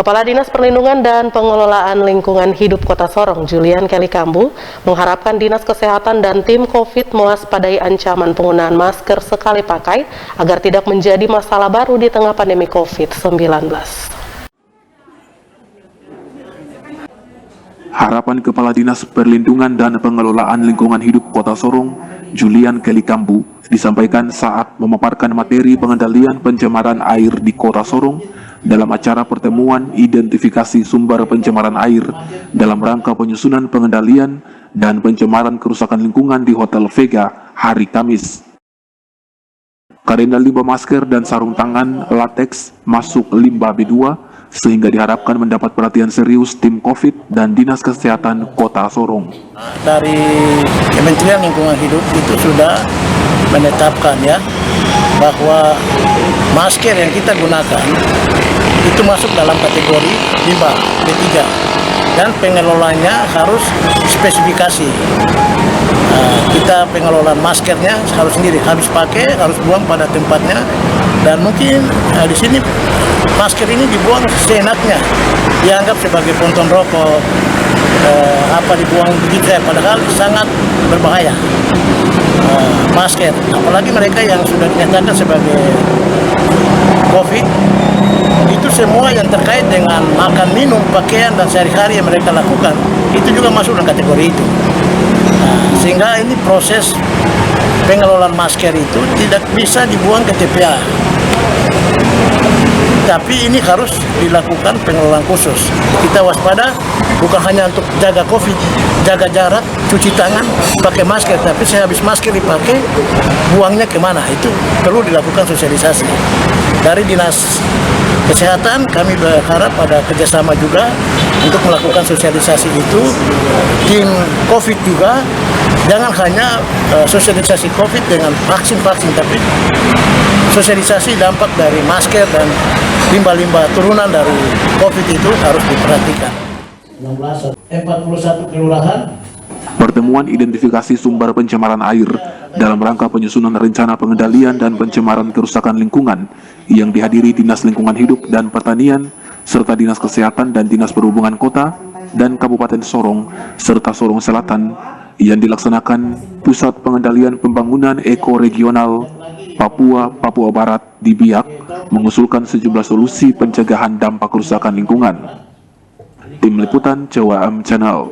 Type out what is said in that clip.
Kepala Dinas Perlindungan dan Pengelolaan Lingkungan Hidup Kota Sorong, Julian Kelly Kambu, mengharapkan Dinas Kesehatan dan tim COVID mewaspadai ancaman penggunaan masker sekali pakai agar tidak menjadi masalah baru di tengah pandemi COVID-19. Harapan Kepala Dinas Perlindungan dan Pengelolaan Lingkungan Hidup Kota Sorong, Julian Kelly Kambu, disampaikan saat memaparkan materi pengendalian pencemaran air di Kota Sorong dalam acara pertemuan identifikasi sumber pencemaran air dalam rangka penyusunan pengendalian dan pencemaran kerusakan lingkungan di Hotel Vega hari Kamis. Karena limbah masker dan sarung tangan lateks masuk limbah B2, sehingga diharapkan mendapat perhatian serius tim COVID dan Dinas Kesehatan Kota Sorong. Dari Kementerian Lingkungan Hidup itu sudah menetapkan bahwa masker yang kita gunakan itu masuk dalam kategori limbah B3 dan pengelolanya harus spesifikasi. Kita pengelolaan maskernya harus sendiri, habis pakai harus buang pada tempatnya, dan mungkin di sini masker ini dibuang seenaknya, dianggap sebagai puntung rokok, dibuang begitu, padahal sangat berbahaya. Masker, apalagi mereka yang sudah dinyatakan sebagai COVID, itu semua yang terkait dengan makan, minum, pakaian, dan sehari-hari yang mereka lakukan, itu juga masuk dalam kategori itu. Sehingga ini proses pengelolaan masker itu tidak bisa dibuang ke TPA. Tapi ini harus dilakukan pengelolaan khusus. Kita waspada bukan hanya untuk jaga COVID, jaga jarak, cuci tangan, pakai masker, tapi sehabis masker dipakai, buangnya kemana? Itu perlu dilakukan sosialisasi. Dari Dinas Kesehatan kami berharap ada kerjasama juga untuk melakukan sosialisasi itu. Tim COVID juga, jangan hanya sosialisasi COVID dengan vaksin-vaksin, tapi sosialisasi dampak dari masker dan limbah-limbah turunan dari COVID itu harus diperhatikan. 41 kelurahan. Pertemuan identifikasi sumber pencemaran air dalam rangka penyusunan rencana pengendalian dan pencemaran kerusakan lingkungan yang dihadiri Dinas Lingkungan Hidup dan Pertanian, serta Dinas Kesehatan dan Dinas Perhubungan Kota dan Kabupaten Sorong, serta Sorong Selatan, yang dilaksanakan Pusat Pengendalian Pembangunan Ekoregional Papua Barat di Biak, mengusulkan sejumlah solusi pencegahan dampak kerusakan lingkungan. Tim Liputan CWM Channel.